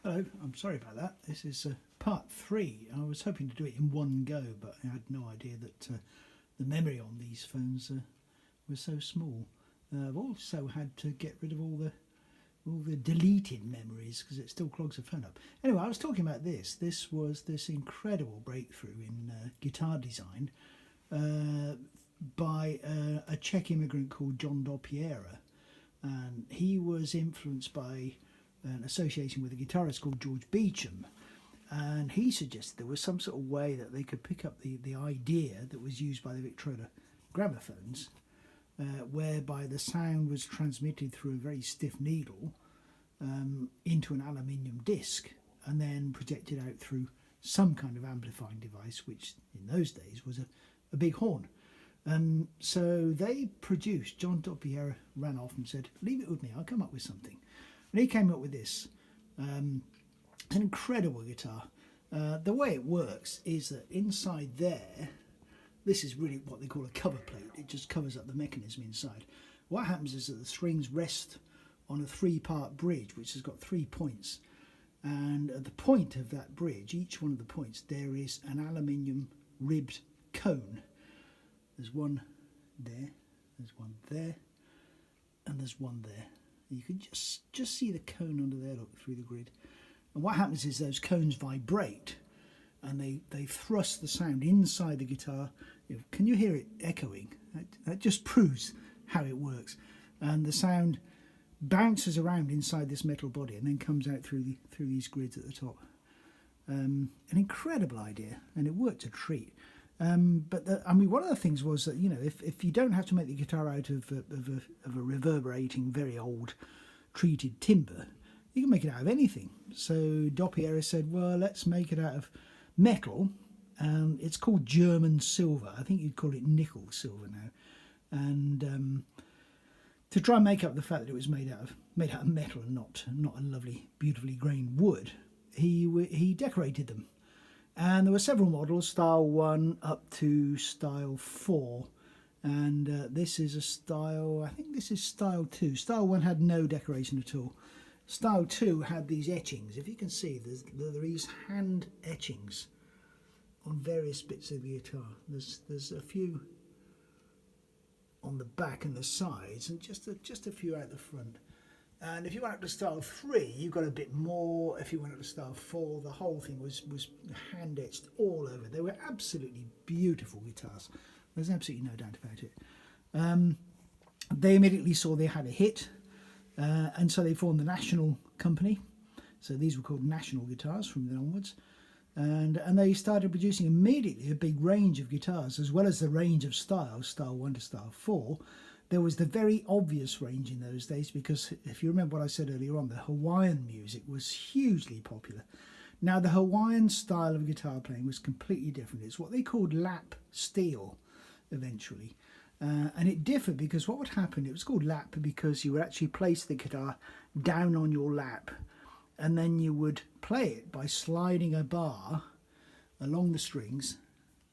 Hello, I'm sorry about that. This is part three. I was hoping to do it in one go, but I had no idea that the memory on these phones was so small. I've also had to get rid of all the deleted memories because it still clogs the phone up. Anyway, I was talking about this. This was this incredible breakthrough in guitar design by a Czech immigrant called John Doppiera, and he was influenced by an association with a guitarist called George Beecham, and he suggested there was some sort of way that they could pick up the idea that was used by the Victrola gramophones, whereby the sound was transmitted through a very stiff needle into an aluminium disc and then projected out through some kind of amplifying device, which in those days was a big horn. So they produced, John Doppiera ran off and said, leave it with me, I'll come up with something. And he came up with this. It's an incredible guitar. The way it works is that inside there, this is really what they call a cover plate. It just covers up the mechanism inside. What happens is that the strings rest on a three-part bridge, which has got 3 points. And at the point of that bridge, each one of the points, there is an aluminium ribbed cone. There's one there, there's one there, and there's one there. You can just see the cone under there, look, through the grid. And what happens is those cones vibrate and they thrust the sound inside the guitar. Can you hear it echoing? That just proves how it works. And the sound bounces around inside this metal body and then comes out through these grids at the top. An incredible idea, and it worked a treat. But one of the things was that, if you don't have to make the guitar out of a reverberating, very old treated timber, you can make it out of anything. So Doppiera said, well, let's make it out of metal. It's called German silver. I think you'd call it nickel silver now. And to try and make up the fact that it was made out of metal and not a lovely, beautifully grained wood, he decorated them. And there were several models, style 1 up to style 4. And this is a style, I think this is style 2. Style 1 had no decoration at all. Style 2 had these etchings. If you can see, there are these hand etchings on various bits of the guitar. There's a few on the back and the sides, and just a few out the front. And if you went up to style 3, you got a bit more. If you went up to style 4, the whole thing was hand etched all over. They were absolutely beautiful guitars. There's absolutely no doubt about it. They immediately saw they had a hit, and so they formed the National Company. So these were called National Guitars from then onwards. And they started producing immediately a big range of guitars, as well as the range of styles, style 1 to style 4. There was the very obvious range in those days, because if you remember what I said earlier on, the Hawaiian music was hugely popular. Now, the Hawaiian style of guitar playing was completely different. It's what they called lap steel, eventually. And it differed because what would happen, it was called lap because you would actually place the guitar down on your lap, and then you would play it by sliding a bar along the strings,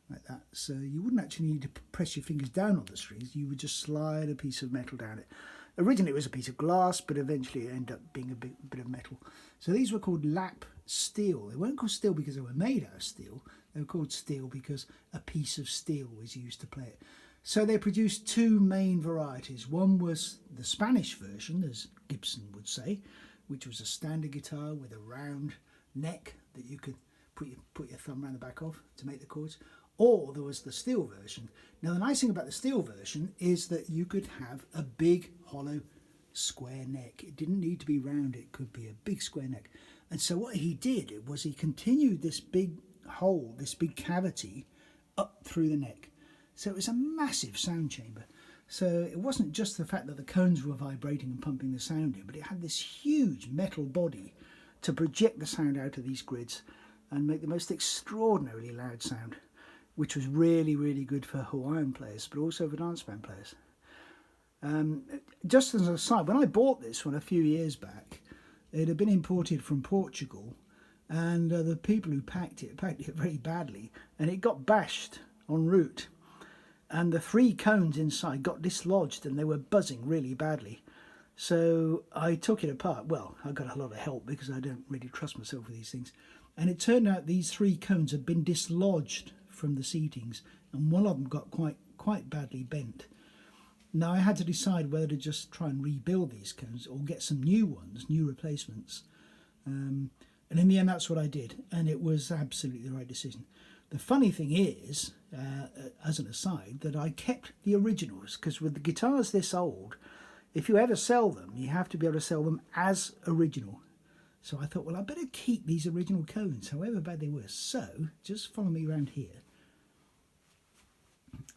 like that. So you wouldn't actually need to press your fingers down on the strings, you would just slide a piece of metal down it. Originally it was a piece of glass, but eventually it ended up being a bit of metal. So these were called lap steel. They weren't called steel because they were made out of steel, they were called steel because a piece of steel was used to play it. So they produced two main varieties. One was the Spanish version, as Gibson would say, which was a standard guitar with a round neck that you could put your thumb around the back of to make the chords. Or there was the steel version. Now the nice thing about the steel version is that you could have a big hollow square neck. It didn't need to be round, it could be a big square neck. And so what he did was he continued this big hole, this big cavity up through the neck. So it was a massive sound chamber. So it wasn't just the fact that the cones were vibrating and pumping the sound in, but it had this huge metal body to project the sound out of these grids and make the most extraordinarily loud sound, which was really, really good for Hawaiian players, but also for dance band players. Just as an aside, when I bought this one a few years back, it had been imported from Portugal, and the people who packed it very badly, and it got bashed en route. And the 3 cones inside got dislodged and they were buzzing really badly. So I took it apart. Well, I got a lot of help because I don't really trust myself with these things. And it turned out these three cones had been dislodged from the seatings, and one of them got quite badly bent. Now I had to decide whether to just try and rebuild these cones or get some new ones, new replacements. And in the end, that's what I did, and it was absolutely the right decision. The funny thing is, as an aside, that I kept the originals, because with the guitars this old, if you ever sell them, you have to be able to sell them as original. So I thought, well, I better keep these original cones, however bad they were. So just follow me around here.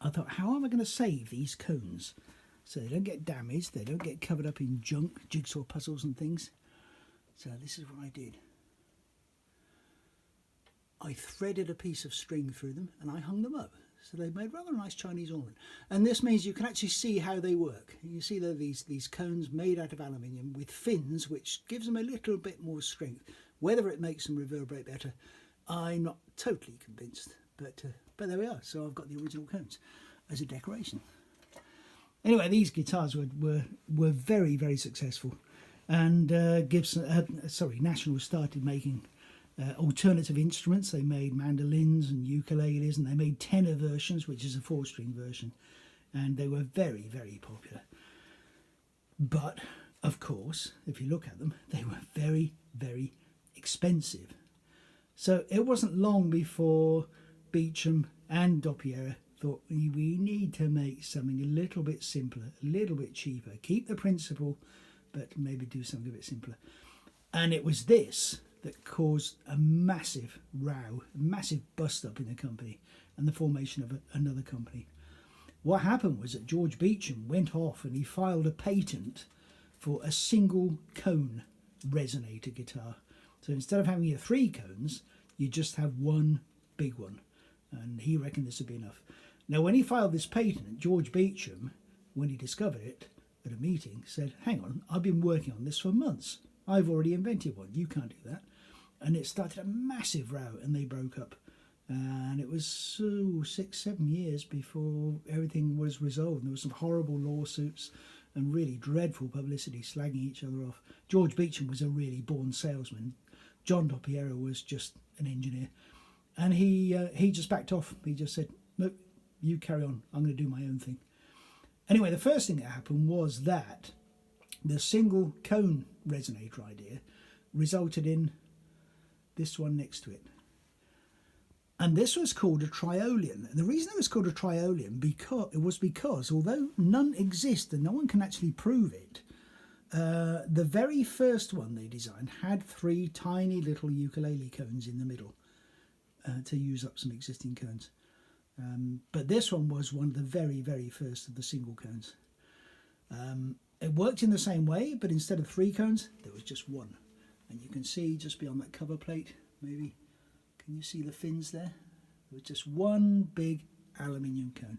I thought, how am I going to save these cones so they don't get damaged, they don't get covered up in junk, jigsaw puzzles and things? So this is what I did. I threaded a piece of string through them and I hung them up. So they made rather a nice Chinese ornament. And this means you can actually see how they work. You see that these cones made out of aluminium with fins, which gives them a little bit more strength. Whether it makes them reverberate better, I'm not totally convinced. But there we are. So I've got the original cones as a decoration. Anyway, these guitars were very, very successful. And National started making alternative instruments. They made mandolins and ukuleles, and they made tenor versions, which is a 4-string version, and they were very, very popular. But of course, if you look at them, they were very, very expensive. So it wasn't long before Beecham and Doppiera thought, we need to make something a little bit simpler, a little bit cheaper, keep the principle, but maybe do something a bit simpler. And it was this that caused a massive row, a massive bust-up in the company and the formation of another company. What happened was that George Beecham went off and he filed a patent for a single cone resonator guitar. So instead of having your 3 cones, you just have one big one. And he reckoned this would be enough. Now, when he filed this patent, George Beecham, when he discovered it at a meeting, said, hang on, I've been working on this for months. I've already invented one. You can't do that. And it started a massive row and they broke up. And it was 6-7 years before everything was resolved. And there were some horrible lawsuits and really dreadful publicity, slagging each other off. George Beecham was a really born salesman. John Doppiera was just an engineer. And he just backed off. He just said, look, you carry on. I'm going to do my own thing. Anyway, the first thing that happened was that the single cone resonator idea resulted in this one next to it. And this was called a triolean. And the reason it was called a triolean because although none exist and no one can actually prove it, the very first one they designed had 3 tiny little ukulele cones in the middle to use up some existing cones. But this one was one of the very, very first of the single cones. It worked in the same way, but instead of 3 cones, there was just one. And you can see just beyond that cover plate, maybe, can you see the fins there? There was just one big aluminium cone.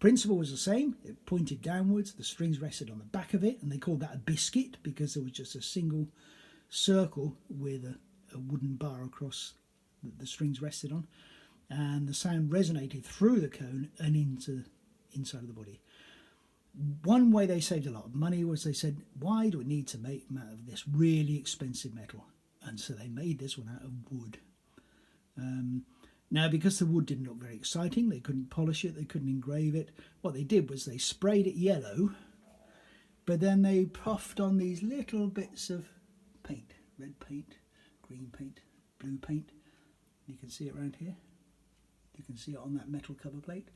Principle was the same. It pointed downwards, the strings rested on the back of it, and they called that a biscuit because there was just a single circle with a wooden bar across that the strings rested on. And the sound resonated through the cone and into inside of the body. One way they saved a lot of money was they said, why do we need to make them out of this really expensive metal? And so they made this one out of wood. Now, because the wood didn't look very exciting, they couldn't polish it, they couldn't engrave it. What they did was they sprayed it yellow, but then they puffed on these little bits of paint. Red paint, green paint, blue paint. You can see it around here. You can see it on that metal cover plate.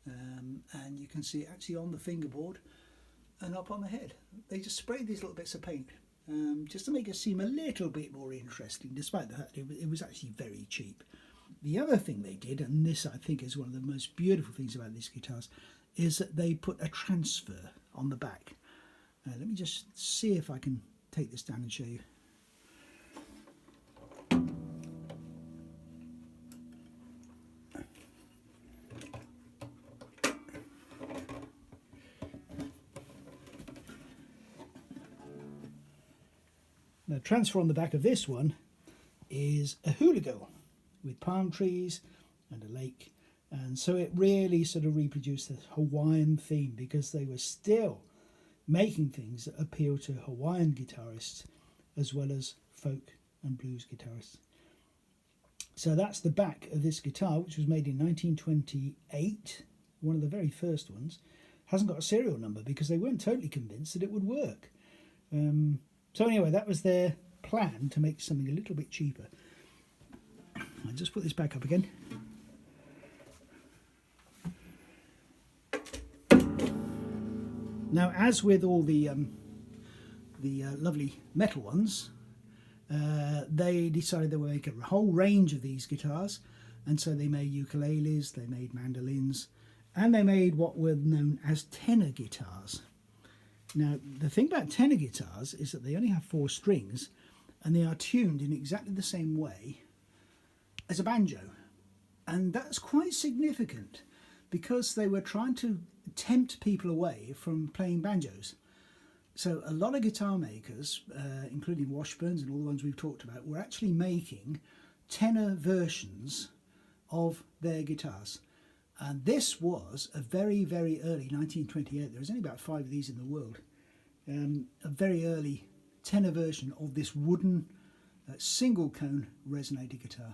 And you can see it actually on the fingerboard and up on the head. They just sprayed these little bits of paint just to make it seem a little bit more interesting, despite the fact it was actually very cheap. The other thing they did, and this I think is one of the most beautiful things about these guitars, is that they put a transfer on the back. Let me just see if I can take this down and show you. The transfer on the back of this one is a hula girl with palm trees and a lake, and so it really sort of reproduced the Hawaiian theme because they were still making things that appeal to Hawaiian guitarists as well as folk and blues guitarists. So that's the back of this guitar, which was made in 1928, one of the very first ones. Hasn't got a serial number because they weren't totally convinced that it would work. So anyway, that was their plan, to make something a little bit cheaper. I'll just put this back up again. Now, as with all the lovely metal ones, they decided they would make a whole range of these guitars, and so they made ukuleles, they made mandolins, and they made what were known as tenor guitars. Now, the thing about tenor guitars is that they only have 4 strings, and they are tuned in exactly the same way as a banjo. And that's quite significant, because they were trying to tempt people away from playing banjos. So a lot of guitar makers, including Washburns and all the ones we've talked about, were actually making tenor versions of their guitars. And this was a very, very early 1928. There was only about 5 of these in the world. A very early tenor version of this wooden single cone resonator guitar.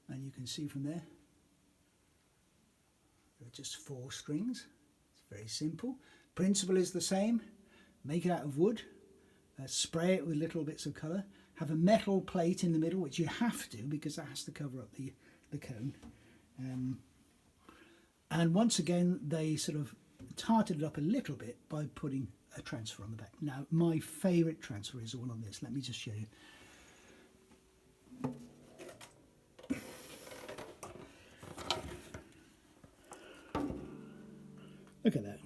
And you can see from there, there are just 4 strings. It's very simple. Principle is the same. Make it out of wood, spray it with little bits of colour, have a metal plate in the middle, which you have to because that has to cover up the cone. And once again, they sort of tarted it up a little bit by putting a transfer on the back. Now, my favourite transfer is all on this. Let me just show you. Look at that.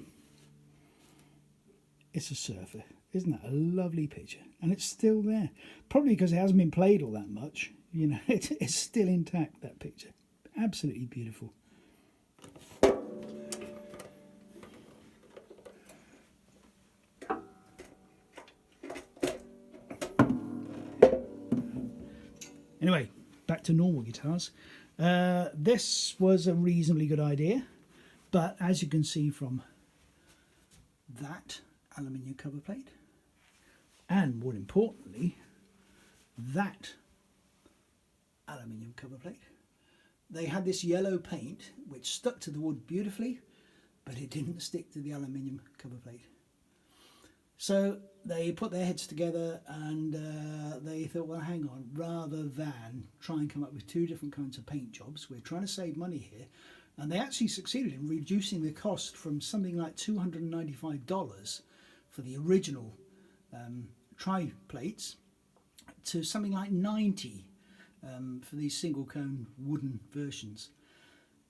It's a surfer. Isn't that a lovely picture? And it's still there. Probably because it hasn't been played all that much. You know, it's still intact, that picture. Absolutely beautiful. Anyway, back to normal guitars. This was a reasonably good idea, but as you can see from that aluminium cover plate, and more importantly, that aluminium cover plate, they had this yellow paint which stuck to the wood beautifully, but it didn't stick to the aluminium cover plate. So they put their heads together and they thought, well, hang on, rather than try and come up with 2 different kinds of paint jobs, we're trying to save money here. And they actually succeeded in reducing the cost from something like $295 for the original tri-plates to something like $90 for these single cone wooden versions.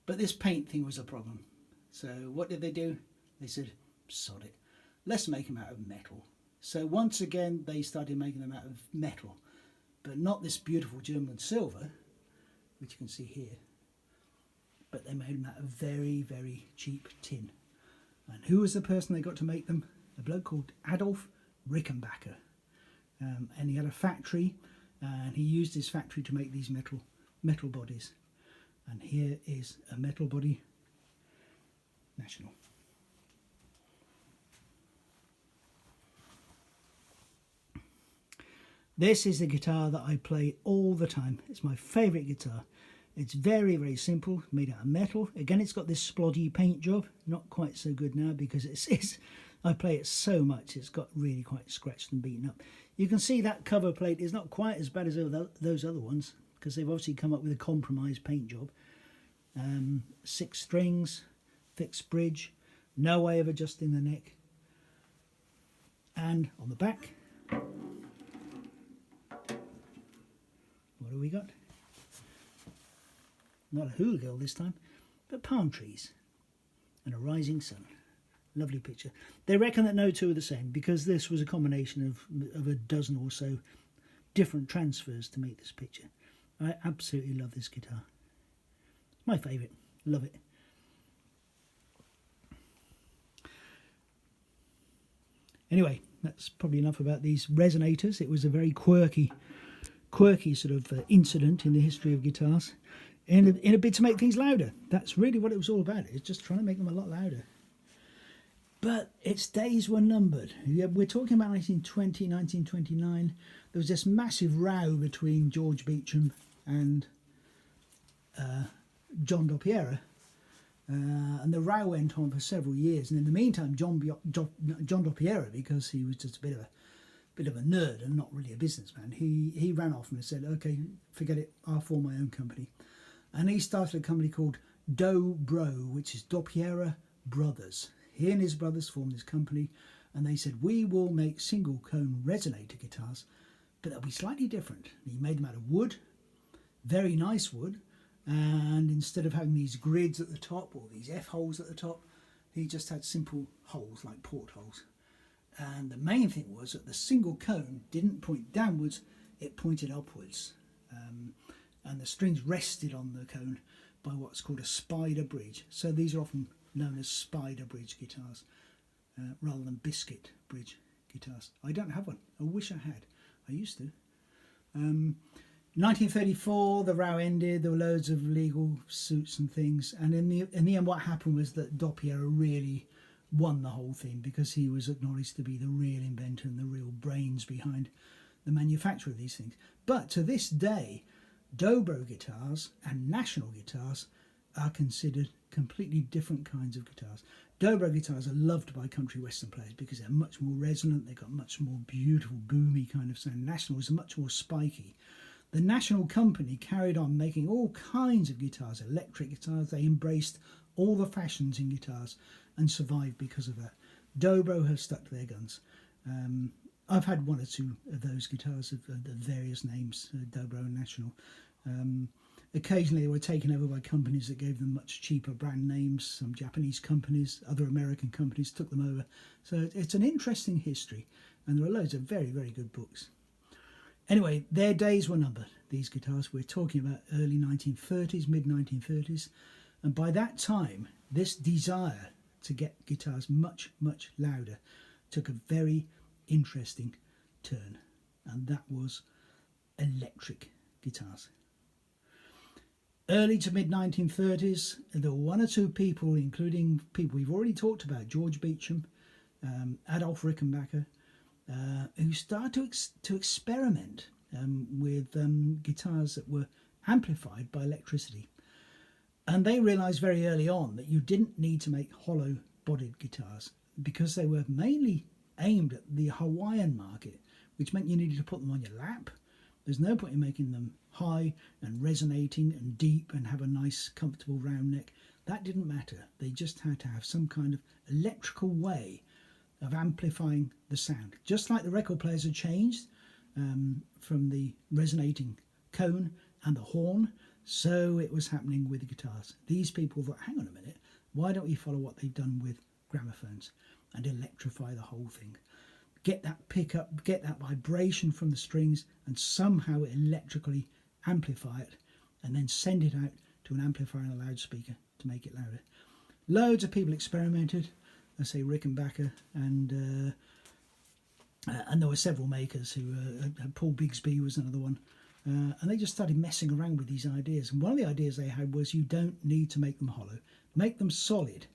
But this paint thing was a problem. So what did they do? They said, sod it, let's make them out of metal. So once again, they started making them out of metal, but not this beautiful German silver, which you can see here, but they made them out of very, very cheap tin. And who was the person they got to make them? A bloke called Adolf Rickenbacker. And he had a factory, and he used his factory to make these metal bodies. And here is a metal body national. This is the guitar that I play all the time. It's my favourite guitar. It's very, very simple, made out of metal. Again, it's got this splodgy paint job. Not quite so good now because I play it so much, it's got really quite scratched and beaten up. You can see that cover plate is not quite as bad as those other ones because they've obviously come up with a compromised paint job. 6 strings, fixed bridge, no way of adjusting the neck. And on the back, what have we got? Not a hula girl this time, but palm trees and a rising sun. Lovely picture. They reckon that no 2 are the same because this was a combination of a dozen or so different transfers to make this picture. I absolutely love this guitar. My favourite. Love it. Anyway, that's probably enough about these resonators. It was a very quirky sort of incident in the history of guitars. In a bid to make things louder. That's really what it was all about. It's just trying to make them a lot louder. But its days were numbered. We're talking about 1920, 1929. There was this massive row between George Beecham and John Dopiera. And the row went on for several years. And in the meantime, John Dopiera, because he was just a bit of a nerd and not really a businessman, he ran off and said, okay, forget it, I'll form my own company. And he started a company called Dobro, which is Dopiera Brothers. He and his brothers formed this company, and they said, we will make single cone resonator guitars, but they'll be slightly different. He made them out of wood, very nice wood, and instead of having these grids at the top or these F-holes at the top, he just had simple holes like portholes. And the main thing was that the single cone didn't point downwards, it pointed upwards. And the strings rested on the cone by what's called a spider bridge. So these are often known as spider bridge guitars rather than biscuit bridge guitars. I don't have one. I wish I had. I used to. 1934, the row ended. There were loads of legal suits and things. And in the end, what happened was that Dopiera really won the whole thing because he was acknowledged to be the real inventor and the real brains behind the manufacture of these things. But to this day, dobro guitars and national guitars are considered completely different kinds of guitars. Dobro guitars are loved by country western players because they're much more resonant, they've got much more beautiful boomy kind of sound. Nationals are much more spiky. The National Company carried on making all kinds of guitars, electric guitars. They embraced all the fashions in guitars and survived because of that. Dobro have stuck to their guns. I've had one or two of those guitars of the various names, Dobro and National. Occasionally they were taken over by companies that gave them much cheaper brand names. Some Japanese companies, other American companies took them over. So it's an interesting history, and there are loads of very, very good books. Anyway, their days were numbered, these guitars. We're talking about early 1930s, mid-1930s. And by that time, this desire to get guitars much, much louder took a very interesting turn. And that was electric guitars. Early to mid-1930s, there were one or two people, including people we've already talked about, George Beecham, Adolf Rickenbacker, who started to experiment with guitars that were amplified by electricity. And they realised very early on that you didn't need to make hollow-bodied guitars because they were mainly aimed at the Hawaiian market, which meant you needed to put them on your lap. There's no point in making them high and resonating and deep and have a nice, comfortable round neck. That didn't matter. They just had to have some kind of electrical way of amplifying the sound. Just like the record players had changed from the resonating cone and the horn, so it was happening with the guitars. These people thought, hang on a minute, why don't we follow what they've done with gramophones and electrify the whole thing? Get that pickup, get that vibration from the strings and somehow electrically amplify it and then send it out to an amplifier and a loudspeaker to make it louder. Loads of people experimented. I say Rickenbacker and there were several makers who, Paul Bigsby was another one. And they just started messing around with these ideas. And one of the ideas they had was you don't need to make them hollow. Make them solid.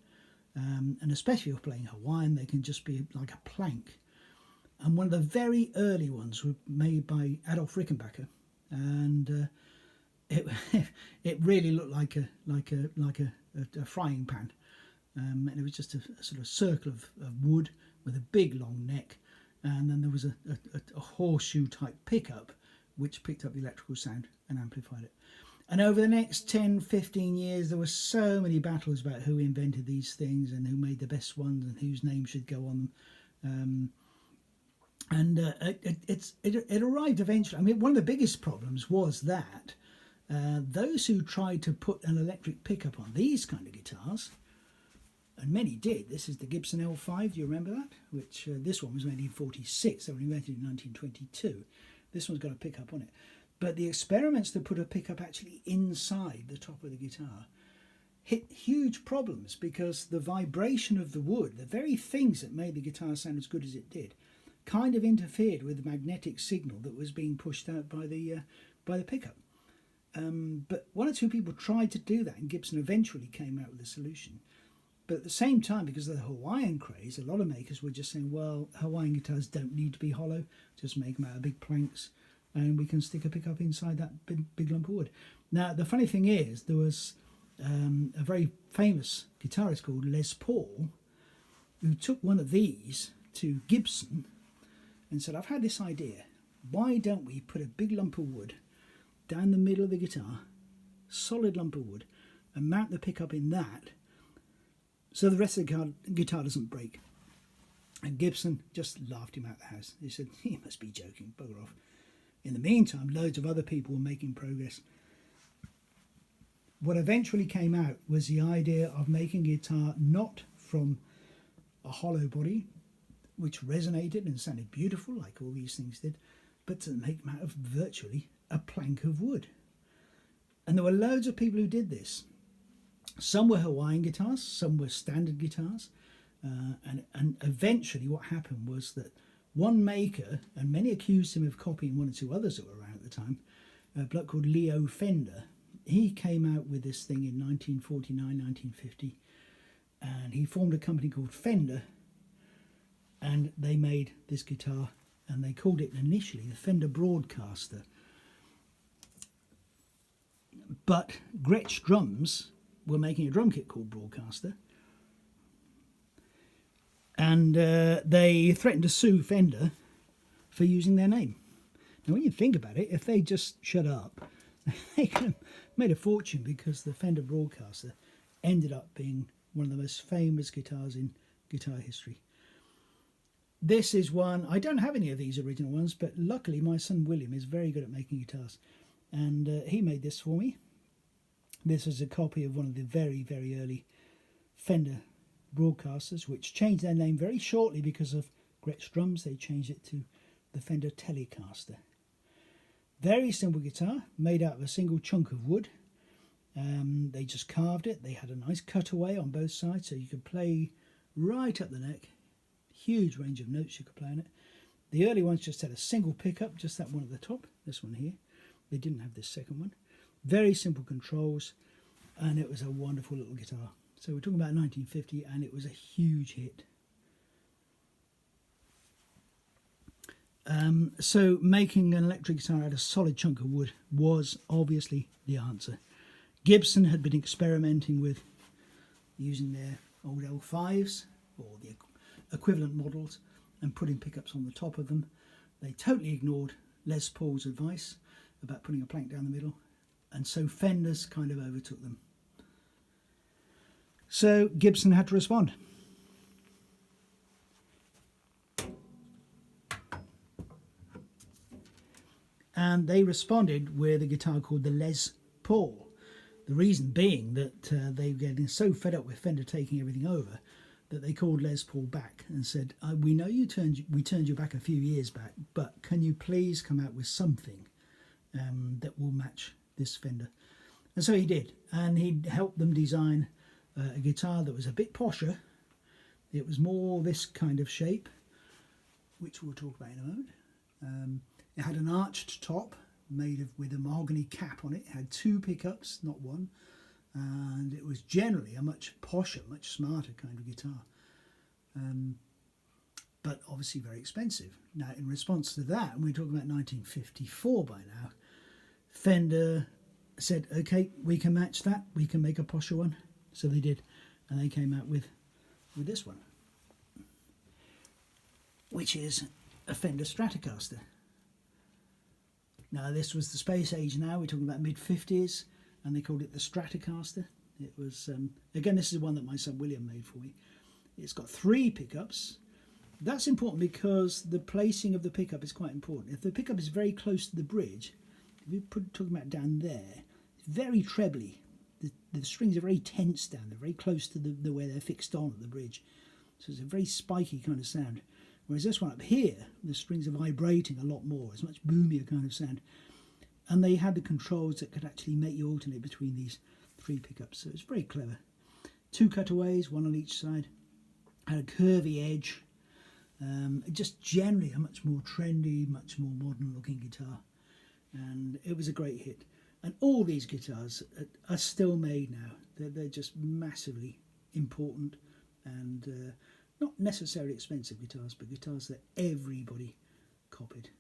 And especially if you're playing Hawaiian, they can just be like a plank. And one of the very early ones were made by Adolf Rickenbacker, and it really looked like a frying pan, and it was just a sort of circle of wood with a big long neck, and then there was a horseshoe type pickup which picked up the electrical sound and amplified it. And over the next 10, 15 years, there were so many battles about who invented these things and who made the best ones and whose name should go on them. It arrived eventually. I mean, one of the biggest problems was that those who tried to put an electric pickup on these kind of guitars, and many did. This is the Gibson L5, do you remember that? Which this one was made in 1946, they were invented in 1922. This one's got a pickup on it. But the experiments to put a pickup actually inside the top of the guitar hit huge problems because the vibration of the wood, the very things that made the guitar sound as good as it did, kind of interfered with the magnetic signal that was being pushed out by the pickup. But one or two people tried to do that, and Gibson eventually came out with a solution. But at the same time, because of the Hawaiian craze, a lot of makers were just saying, well, Hawaiian guitars don't need to be hollow, just make them out of big planks and we can stick a pickup inside that big lump of wood. Now, the funny thing is, there was a very famous guitarist called Les Paul who took one of these to Gibson and said, I've had this idea. Why don't we put a big lump of wood down the middle of the guitar, solid lump of wood, and mount the pickup in that so the rest of the guitar doesn't break? And Gibson just laughed him out the house. He said, he must be joking, bugger off. In the meantime, loads of other people were making progress. What eventually came out was the idea of making a guitar not from a hollow body, which resonated and sounded beautiful, like all these things did, but to make them out of virtually a plank of wood. And there were loads of people who did this. Some were Hawaiian guitars, some were standard guitars, and eventually what happened was that one maker, and many accused him of copying one or two others that were around at the time, a bloke called Leo Fender, he came out with this thing in 1949, 1950, and he formed a company called Fender, and they made this guitar, and they called it initially the Fender Broadcaster. But Gretsch Drums were making a drum kit called Broadcaster, and they threatened to sue Fender for using their name. Now, when you think about it, if they just shut up, they could have made a fortune, because the Fender Broadcaster ended up being one of the most famous guitars in guitar history. This is one, I don't have any of these original ones, but luckily my son William is very good at making guitars, and he made this for me. This is a copy of one of the very, very early Fender Broadcasters, which changed their name very shortly because of Gretsch Drums. They changed it to the Fender Telecaster. Very simple guitar, made out of a single chunk of wood. They just carved it. They had a nice cutaway on both sides, so you could play right up the neck. Huge range of notes you could play on it. The early ones just had a single pickup, just that one at the top, this one here. They didn't have this second one. Very simple controls, and it was a wonderful little guitar. So we're talking about 1950, and it was a huge hit. So making an electric guitar out of a solid chunk of wood was obviously the answer. Gibson had been experimenting with using their old L5s, or the equivalent models, and putting pickups on the top of them. They totally ignored Les Paul's advice about putting a plank down the middle, and so Fenders kind of overtook them. So Gibson had to respond. And they responded with a guitar called the Les Paul. The reason being that they were getting so fed up with Fender taking everything over that they called Les Paul back and said, we know we turned you back a few years back, but can you please come out with something that will match this Fender? And so he did, and he helped them design a guitar that was a bit posher. It was more this kind of shape, which we'll talk about in a moment. It had an arched top made with a mahogany cap on it. It had two pickups, not one, and it was generally a much posher, much smarter kind of guitar, but obviously very expensive. Now, in response to that, and we're talking about 1954 by now, Fender said, okay, we can match that, we can make a posher one. So they did, and they came out with this one, which is a Fender Stratocaster. Now, this was the space age now, we're talking about mid-50s, and they called it the Stratocaster. It was, again, this is one that my son William made for me. It's got three pickups. That's important because the placing of the pickup is quite important. If the pickup is very close to the bridge, if you talking about down there, it's very trebly. The strings are very tense down, they're very close to the where they're fixed on at the bridge. So it's a very spiky kind of sound. Whereas this one up here, the strings are vibrating a lot more. It's a much boomier kind of sound. And they had the controls that could actually make you alternate between these three pickups. So it's very clever. Two cutaways, one on each side. Had a curvy edge. Just generally a much more trendy, much more modern looking guitar. And it was a great hit. And all these guitars are still made now. They're just massively important and not necessarily expensive guitars, but guitars that everybody copied.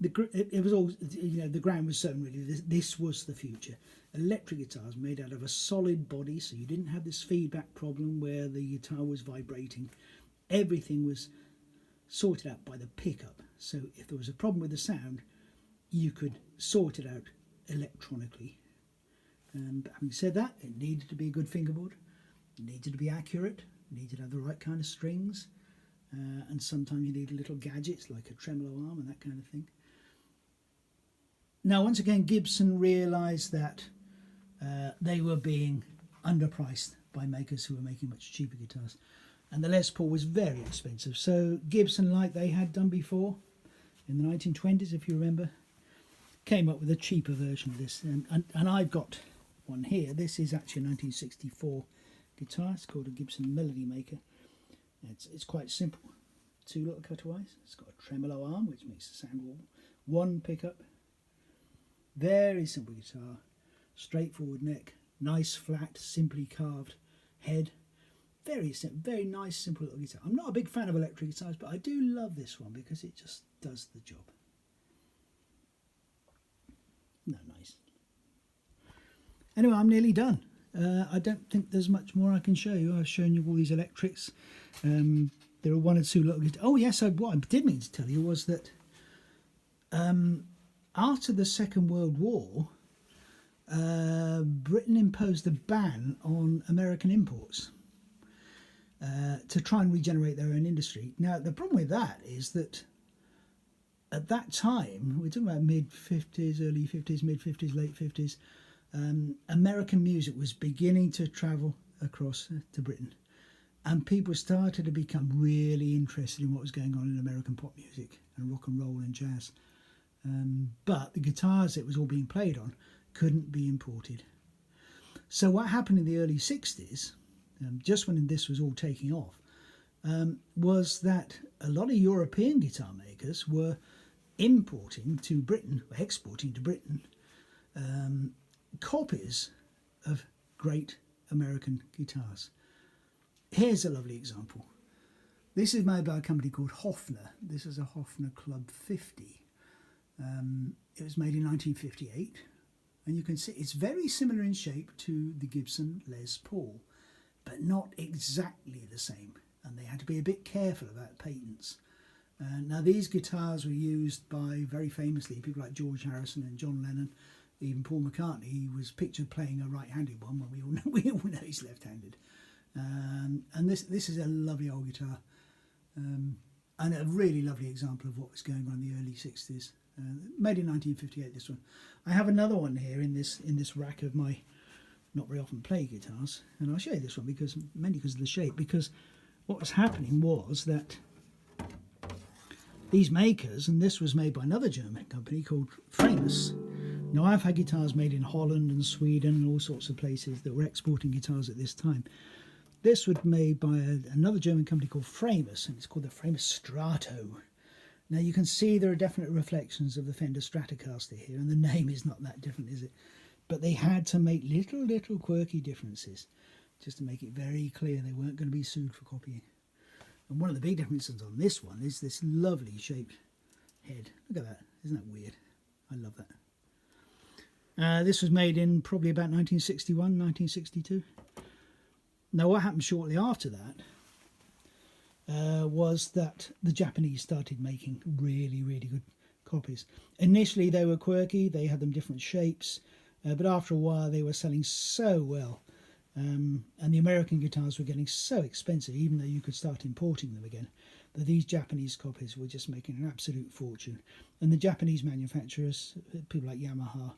It was all, the ground was sown really. This was the future. Electric guitars made out of a solid body, so you didn't have this feedback problem where the guitar was vibrating. Everything was sorted out by the pickup. So if there was a problem with the sound, you could sort it out electronically. But having said that, it needed to be a good fingerboard, it needed to be accurate, it needed to have the right kind of strings, and sometimes you need little gadgets like a tremolo arm and that kind of thing. Now, once again, Gibson realised that they were being underpriced by makers who were making much cheaper guitars, and the Les Paul was very expensive. So Gibson, like they had done before in the 1920s, if you remember, came up with a cheaper version of this. And I've got one here. This is actually a 1964 guitar. It's called a Gibson Melody Maker. It's quite simple. 2 little cutaways. It's got a tremolo arm, which makes the sound warble. 1 pickup. Very simple guitar. Straightforward neck. Nice, flat, simply carved head. Very simple, very nice, simple little guitar. I'm not a big fan of electric guitars, but I do love this one because it just does the job. No, nice. Anyway, I'm nearly done. I don't think there's much more I can show you. I've shown you all these electrics. There are 1 or 2 little guitars. Oh yes, what I did mean to tell you was that after the Second World War, Britain imposed a ban on American imports to try and regenerate their own industry. Now, the problem with that is that at that time, we're talking about mid-50s, early 50s, mid-50s, late 50s, American music was beginning to travel across to Britain, and people started to become really interested in what was going on in American pop music and rock and roll and jazz. But the guitars it was all being played on couldn't be imported. So what happened in the early 60s, just when this was all taking off, was that a lot of European guitar makers were importing to Britain, or exporting to Britain, copies of great American guitars. Here's a lovely example. This is made by a company called Hofner. This is a Hofner Club 50. It was made in 1958, and you can see it's very similar in shape to the Gibson Les Paul, but not exactly the same, and they had to be a bit careful about patents. Now, these guitars were used by, very famously, people like George Harrison and John Lennon, even Paul McCartney. He was pictured playing a right-handed one, when we all know he's left-handed. And this is a lovely old guitar, and a really lovely example of what was going on in the early 60s. Made in 1958, this one. I have another one here in this rack of my not very often play guitars, and I'll show you this one mainly because of the shape. Because what was happening was that these makers, and this was made by another German company called Framus. Now, I've had guitars made in Holland and Sweden and all sorts of places that were exporting guitars at this time. This was made by another German company called Framus, and it's called the Framus Strato. Now, you can see there are definite reflections of the Fender Stratocaster here, and the name is not that different, is it? But they had to make little quirky differences just to make it very clear they weren't going to be sued for copying. And one of the big differences on this one is this lovely shaped head. Look at that. Isn't that weird? I love that. This was made in probably about 1961, 1962. Now, what happened shortly after that was that the Japanese started making really good copies. Initially, they were quirky. They had them different shapes. But after a while, they were selling so well. And the American guitars were getting so expensive, even though you could start importing them again, that these Japanese copies were just making an absolute fortune. And the Japanese manufacturers, people like Yamaha,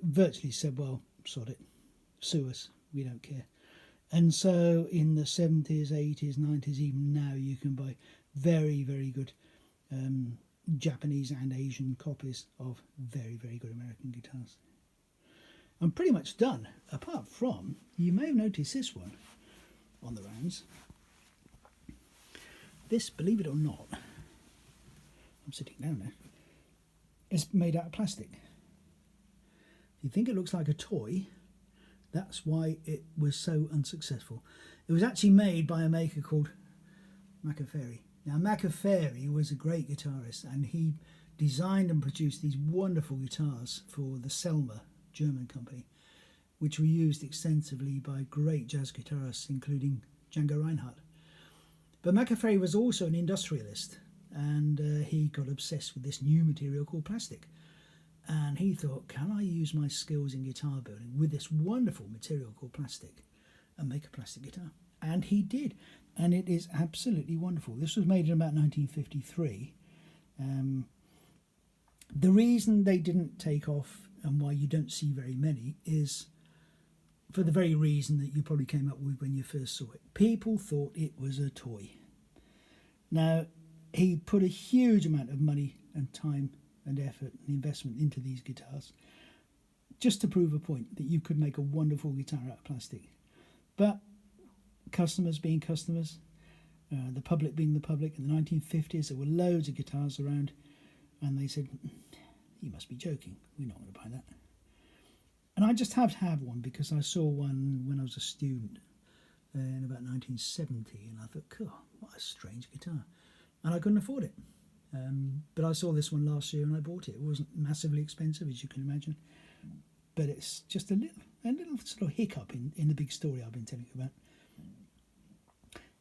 virtually said, well, sod it, sue us, we don't care. And so in the 70s, 80s, 90s, even now, you can buy very good Japanese and Asian copies of very good American guitars. I'm pretty much done, apart from, you may have noticed this one on the rounds. This, believe it or not, I'm sitting down now, is made out of plastic. You think it looks like a toy? That's why it was so unsuccessful. It was actually made by a maker called Macaferi. Now, Macaferi was a great guitarist, and he designed and produced these wonderful guitars for the Selmer German company, which were used extensively by great jazz guitarists, including Django Reinhardt. But Macaferi was also an industrialist, and he got obsessed with this new material called plastic. And he thought, can I use my skills in guitar building with this wonderful material called plastic and make a plastic guitar? And he did. And it is absolutely wonderful. This was made in about 1953. The reason they didn't take off and why you don't see very many is for the very reason that you probably came up with when you first saw it. People thought it was a toy. Now, he put a huge amount of money and time and effort and investment into these guitars just to prove a point that you could make a wonderful guitar out of plastic. But customers being customers, the public being the public, in the 1950s there were loads of guitars around, and they said, you must be joking, we're not going to buy that. And I just have to have one because I saw one when I was a student in about 1970, and I thought, cool, what a strange guitar. And I couldn't afford it. But I saw this one last year and I bought it. It wasn't massively expensive, as you can imagine, but it's just a little sort of hiccup in the big story I've been telling you about.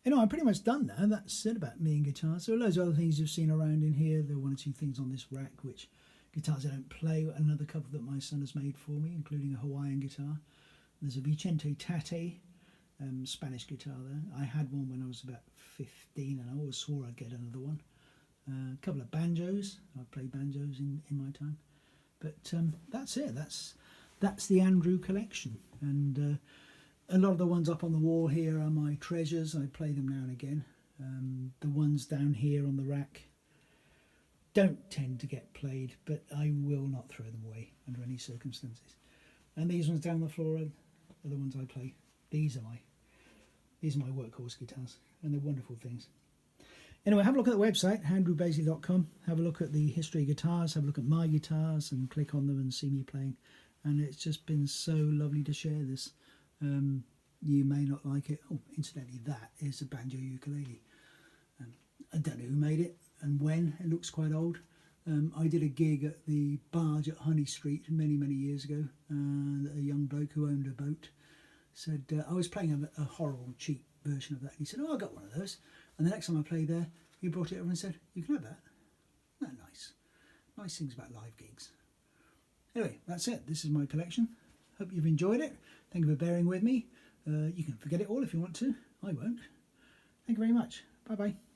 Anyway, I'm pretty much done now. That's it about me and guitars. There are loads of other things you've seen around in here. There are one or two things on this rack, which guitars I don't play. Another couple that my son has made for me, including a Hawaiian guitar. There's a Vicente Tate, Spanish guitar there. I had one when I was about 15 and I always swore I'd get another one. A couple of banjos. I've played banjos in my time. But that's it. That's the Andrew collection. And a lot of the ones up on the wall here are my treasures. I play them now and again. The ones down here on the rack don't tend to get played, but I will not throw them away under any circumstances. And these ones down the floor are the ones I play. These are my workhorse guitars, and they're wonderful things. Anyway, have a look at the website, andrewbaisley.com. Have a look at the history of guitars, have a look at my guitars, and click on them and see me playing. And it's just been so lovely to share this. You may not like it. Oh, incidentally, that is a banjo ukulele. I don't know who made it and when. It looks quite old. I did a gig at the barge at Honey Street many years ago. A young bloke who owned a boat said, I was playing a horrible, cheap version of that. And he said, oh, I got one of those. And the next time I played there, he brought it over and said, you can have that. Isn't that nice? Nice things about live gigs. Anyway, that's it. This is my collection. Hope you've enjoyed it. Thank you for bearing with me. You can forget it all if you want to. I won't. Thank you very much. Bye-bye.